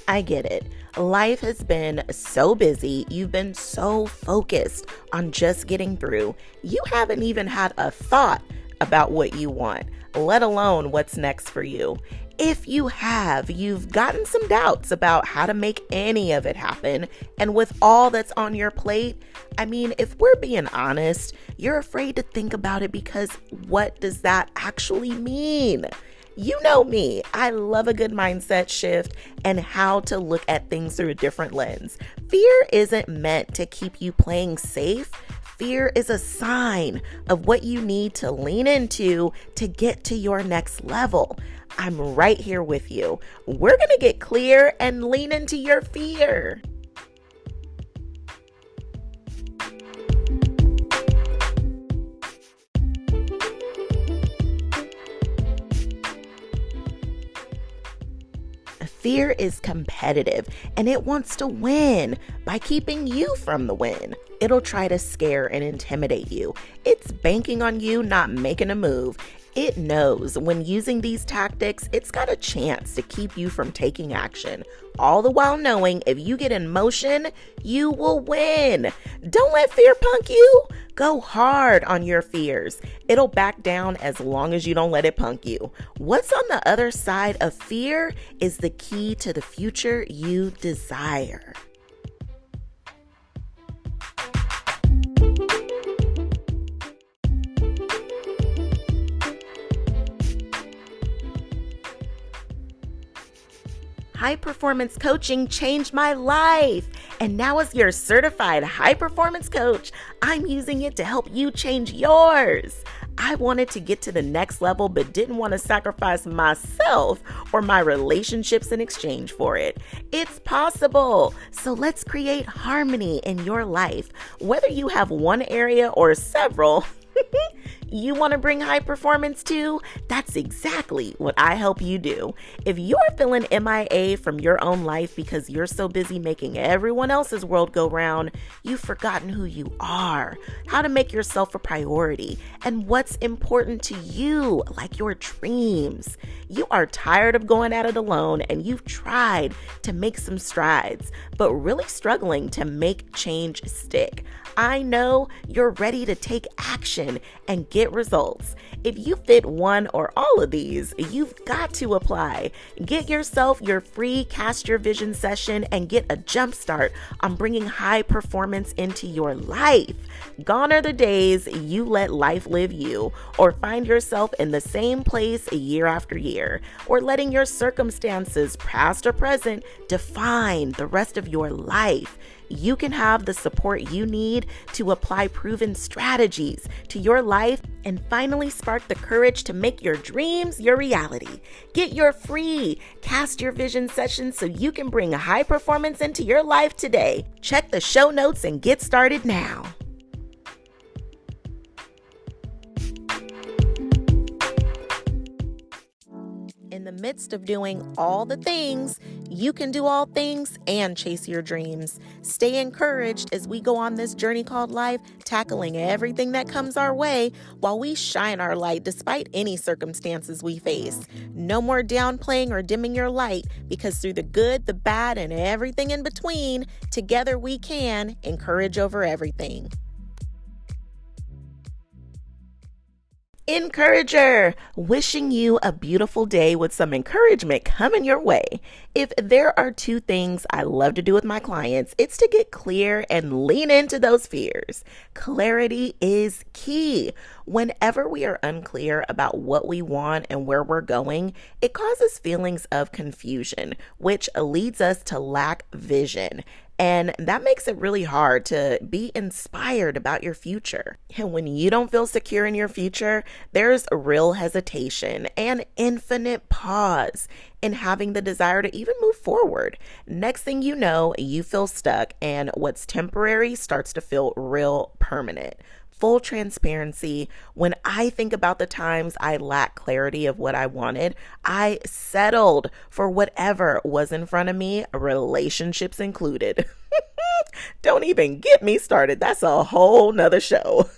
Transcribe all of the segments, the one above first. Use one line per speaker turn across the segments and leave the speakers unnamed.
I get it. Life has been so busy. You've been so focused on just getting through. You haven't even had a thought about what you want, let alone what's next for you. If you have, you've gotten some doubts about how to make any of it happen. And with all that's on your plate, if we're being honest, you're afraid to think about it because what does that actually mean? You know me, I love a good mindset shift and how to look at things through a different lens. Fear isn't meant to keep you playing safe. Fear is a sign of what you need to lean into to get to your next level. I'm right here with you. We're going to get clear and lean into your fear. Fear is competitive and it wants to win by keeping you from the win. It'll try to scare and intimidate you. It's banking on you not making a move. It knows when using these tactics, it's got a chance to keep you from taking action, all the while knowing if you get in motion, you will win. Don't let fear punk you. Go hard on your fears. It'll back down as long as you don't let it punk you. What's on the other side of fear is the key to the future you desire. High performance coaching changed my life. And now as your certified high performance coach, I'm using it to help you change yours. I wanted to get to the next level, but didn't want to sacrifice myself or my relationships in exchange for it. It's possible. So let's create harmony in your life. Whether you have one area or several, you want to bring high performance to? That's exactly what I help you do. If you're feeling MIA from your own life because you're so busy making everyone else's world go round, you've forgotten who you are, how to make yourself a priority, and what's important to you, like your dreams. You are tired of going at it alone and you've tried to make some strides, but really struggling to make change stick. I know you're ready to take action and get results. If you fit one or all of these, you've got to apply. Get yourself your free Cast Your Vision session and get a jump start on bringing high performance into your life. Gone are the days you let life live you or find yourself in the same place year after year, or letting your circumstances, past or present, define the rest of your life. You can have the support you need to apply proven strategies to your life and finally spark the courage to make your dreams your reality. Get your free Cast Your Vision session so you can bring high performance into your life today. Check the show notes and get started now. In the midst of doing all the things, you can do all things and chase your dreams. Stay encouraged as we go on this journey called life, tackling everything that comes our way while we shine our light despite any circumstances we face. No more downplaying or dimming your light, because through the good, the bad, and everything in between, together we can encourage over everything. Encourager, wishing you a beautiful day with some encouragement coming your way. If there are two things I love to do with my clients, it's to get clear and lean into those fears. Clarity is key. Whenever we are unclear about what we want and where we're going, it causes feelings of confusion, which leads us to lack vision. And that makes it really hard to be inspired about your future. And when you don't feel secure in your future, there's a real hesitation and infinite pause in having the desire to even move forward. Next thing you know, you feel stuck, and what's temporary starts to feel real permanent. Full transparency, when I think about the times I lacked clarity of what I wanted, I settled for whatever was in front of me, relationships included. Don't even get me started. That's a whole nother show.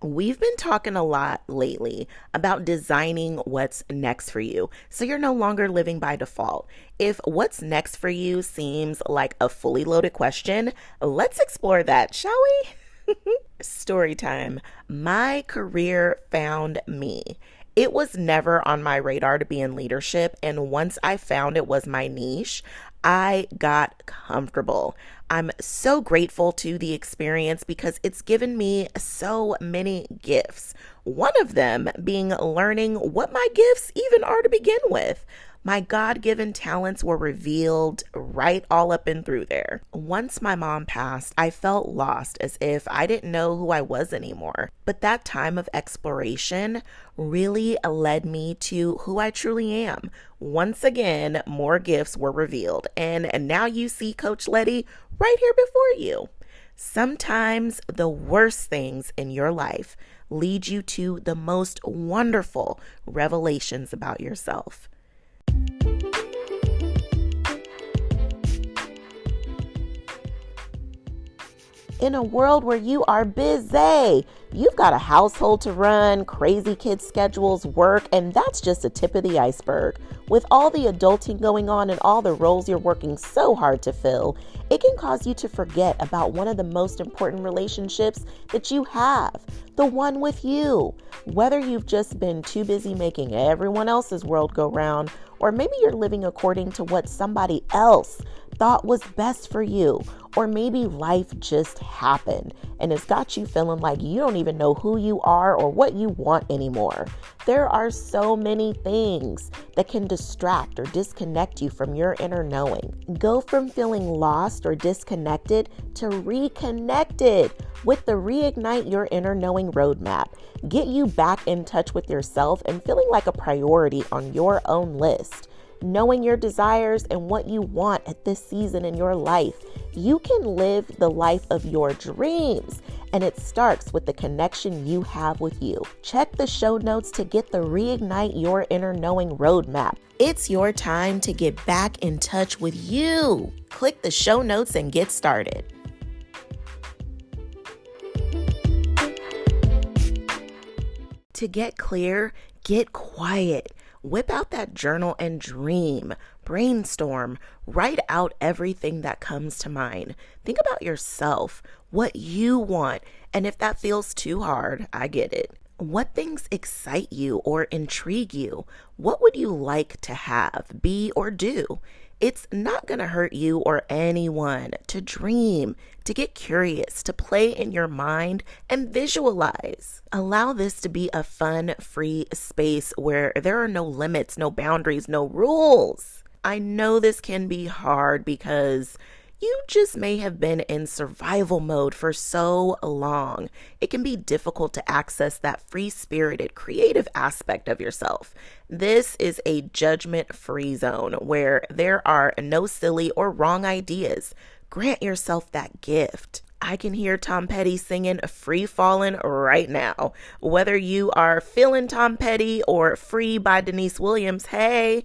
We've been talking a lot lately about designing what's next for you, so you're no longer living by default. If what's next for you seems like a fully loaded question, let's explore that, shall we? Story time. My career found me. It was never on my radar to be in leadership, and once I found it was my niche, I got comfortable. I'm so grateful to the experience because it's given me so many gifts. One of them being learning what my gifts even are to begin with. My God-given talents were revealed right all up and through there. Once my mom passed, I felt lost, as if I didn't know who I was anymore. But that time of exploration really led me to who I truly am. Once again, more gifts were revealed, and now you see Coach Letty right here before you. Sometimes the worst things in your life lead you to the most wonderful revelations about yourself. In a world where you are busy, you've got a household to run, crazy kid schedules, work, and that's just the tip of the iceberg. With all the adulting going on and all the roles you're working so hard to fill, it can cause you to forget about one of the most important relationships that you have, the one with you. Whether you've just been too busy making everyone else's world go round, or maybe you're living according to what somebody else thought was best for you, or maybe life just happened and it's got you feeling like you don't even know who you are or what you want anymore. There are so many things that can distract or disconnect you from your inner knowing. Go from feeling lost or disconnected to reconnected with the Reignite Your Inner Knowing roadmap. Get you back in touch with yourself and feeling like a priority on your own list. Knowing your desires and what you want at this season in your life, you can live the life of your dreams. And it starts with the connection you have with you. Check the show notes to get the Reignite Your Inner Knowing roadmap. It's your time to get back in touch with you. Click the show notes and get started. To get clear, get quiet. Whip out that journal and dream, brainstorm, write out everything that comes to mind. Think about yourself, what you want, and if that feels too hard, I get it. What things excite you or intrigue you? What would you like to have, be, or do? It's not going to hurt you or anyone to dream, to get curious, to play in your mind and visualize. Allow this to be a fun, free space where there are no limits, no boundaries, no rules. I know this can be hard because you just may have been in survival mode for so long. It can be difficult to access that free-spirited, creative aspect of yourself. This is a judgment-free zone where there are no silly or wrong ideas. Grant yourself that gift. I can hear Tom Petty singing Free Fallin' right now. Whether you are feeling Tom Petty or Free by Denise Williams, hey.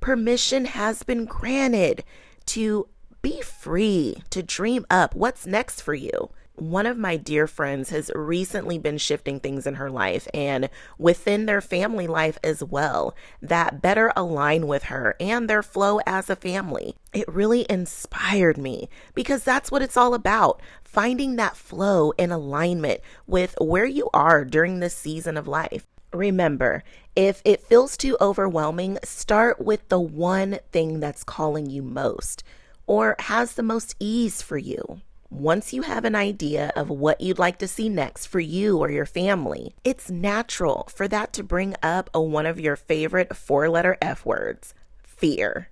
Permission has been granted to be free, to dream up what's next for you. One of my dear friends has recently been shifting things in her life and within their family life as well that better align with her and their flow as a family. It really inspired me because that's what it's all about, finding that flow in alignment with where you are during this season of life. Remember, if it feels too overwhelming, start with the one thing that's calling you most or has the most ease for you. Once you have an idea of what you'd like to see next for you or your family, it's natural for that to bring up one of your favorite 4-letter F words, fear.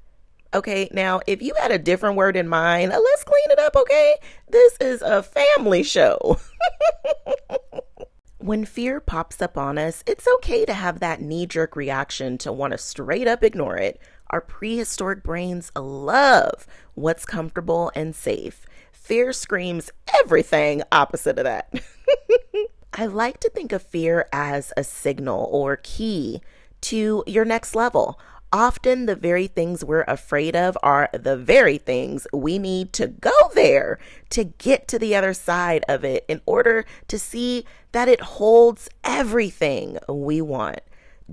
Okay, now if you had a different word in mind, let's clean it up, okay? This is a family show. When fear pops up on us, it's okay to have that knee-jerk reaction to want to straight up ignore it. Our prehistoric brains love what's comfortable and safe. Fear screams everything opposite of that. I like to think of fear as a signal or key to your next level. Often the very things we're afraid of are the very things we need to go there to get to the other side of it in order to see that it holds everything we want.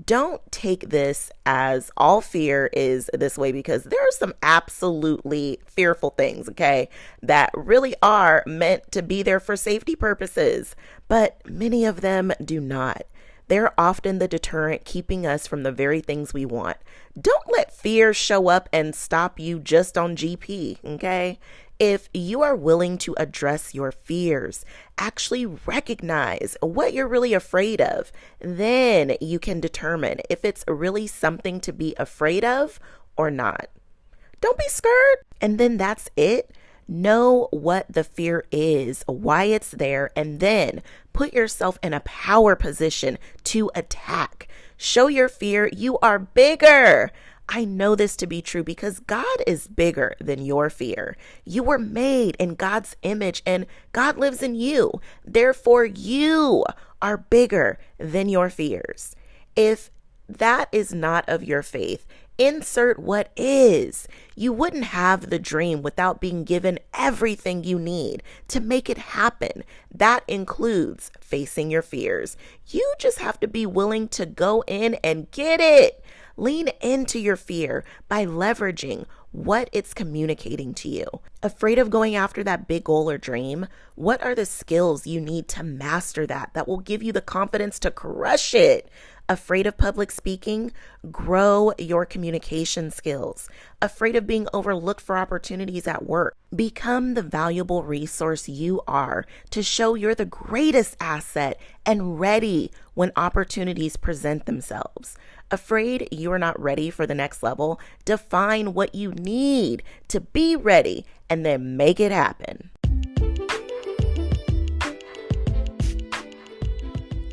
Don't take this as all fear is this way, because there are some absolutely fearful things, okay, that really are meant to be there for safety purposes, but many of them do not. They're often the deterrent keeping us from the very things we want. Don't let fear show up and stop you just on GP, okay? If you are willing to address your fears, actually recognize what you're really afraid of, then you can determine if it's really something to be afraid of or not. Don't be scared, and then that's it. Know what the fear is, why it's there, and then put yourself in a power position to attack. Show your fear you are bigger. I know this to be true because God is bigger than your fear. You were made in God's image and God lives in you. Therefore, you are bigger than your fears. If that is not of your faith, insert what is. You wouldn't have the dream without being given everything you need to make it happen. That includes facing your fears. You just have to be willing to go in and get it. Lean into your fear by leveraging what it's communicating to you. Afraid of going after that big goal or dream? What are the skills you need to master that will give you the confidence to crush it? Afraid of public speaking? Grow your communication skills. Afraid of being overlooked for opportunities at work? Become the valuable resource you are to show you're the greatest asset and ready when opportunities present themselves. Afraid you are not ready for the next level? Define what you need to be ready and then make it happen.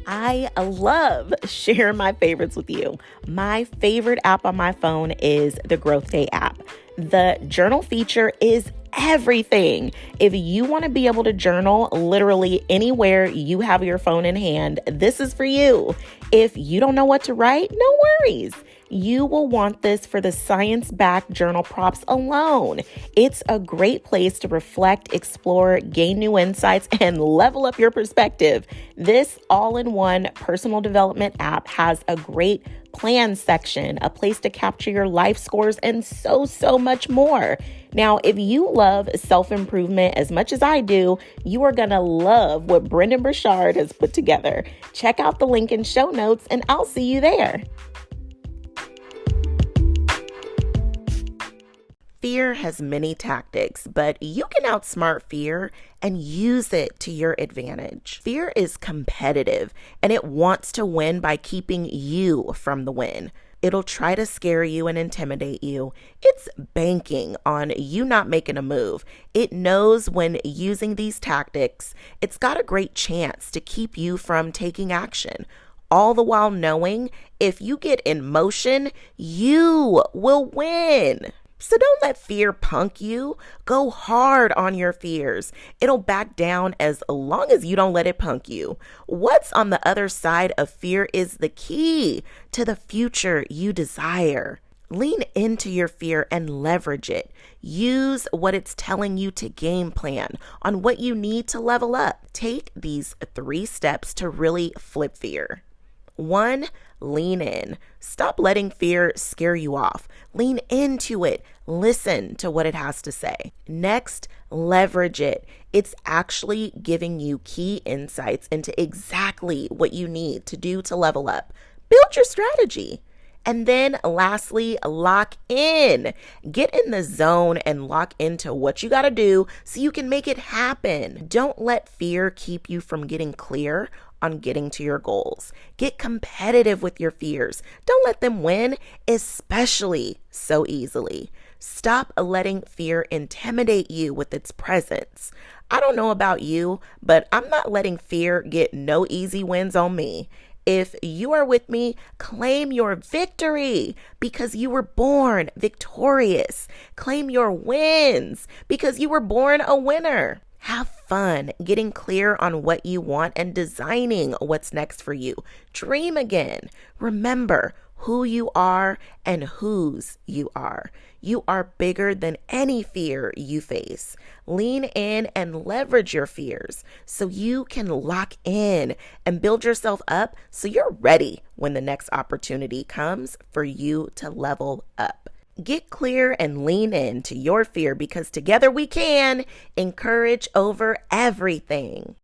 I love sharing my favorites with you. My favorite app on my phone is the Growth Day app. The journal feature is everything. If you want to be able to journal literally anywhere you have your phone in hand, this is for you. If you don't know what to write, no worries. You will want this for the science-backed journal prompts alone. It's a great place to reflect, explore, gain new insights, and level up your perspective. This all-in-one personal development app has a great plan section, a place to capture your life scores, and so much more. Now, if you love self-improvement as much as I do, you are going to love what Brendon Burchard has put together. Check out the link in show notes, and I'll see you there. Fear has many tactics, but you can outsmart fear and use it to your advantage. Fear is competitive and it wants to win by keeping you from the win. It'll try to scare you and intimidate you. It's banking on you not making a move. It knows when using these tactics, it's got a great chance to keep you from taking action. All the while knowing if you get in motion, you will win. So don't let fear punk you. Go hard on your fears. It'll back down as long as you don't let it punk you. What's on the other side of fear is the key to the future you desire. Lean into your fear and leverage it. Use what it's telling you to game plan on what you need to level up. Take these 3 steps to really flip fear. 1, lean in. Stop letting fear scare you off. Lean into it. Listen to what it has to say. Next, leverage it. It's actually giving you key insights into exactly what you need to do to level up. Build your strategy. And then lastly, lock in. Get in the zone and lock into what you got to do so you can make it happen. Don't let fear keep you from getting clear on getting to your goals. Get competitive with your fears. Don't let them win, especially so easily. Stop letting fear intimidate you with its presence. I don't know about you, but I'm not letting fear get no easy wins on me. If you are with me, claim your victory because you were born victorious. Claim your wins because you were born a winner. Have fun getting clear on what you want and designing what's next for you. Dream again. Remember who you are and whose you are. You are bigger than any fear you face. Lean in and leverage your fears so you can lock in and build yourself up so you're ready when the next opportunity comes for you to level up. Get clear and lean into your fear because together we can encourage over everything.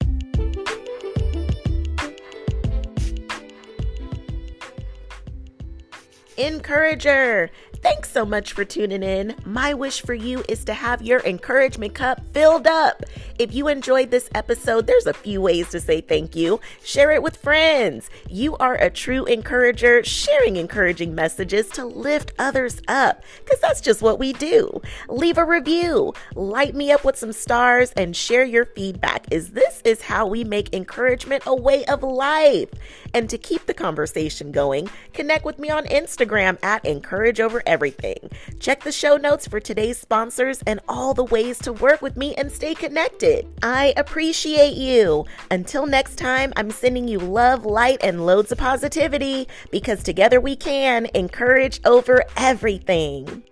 Encourager, thanks so much for tuning in. My wish for you is to have your encouragement cup filled up. If you enjoyed this episode, there's a few ways to say thank you. Share it with friends. You are a true encourager, sharing encouraging messages to lift others up, because that's just what we do. Leave a review, light me up with some stars, and share your feedback, as this is how we make encouragement a way of life. And to keep the conversation going, connect with me on Instagram at Encourage Over Everything. Check the show notes for today's sponsors and all the ways to work with me and stay connected. I appreciate you. Until next time, I'm sending you love, light, and loads of positivity because together we can encourage over everything.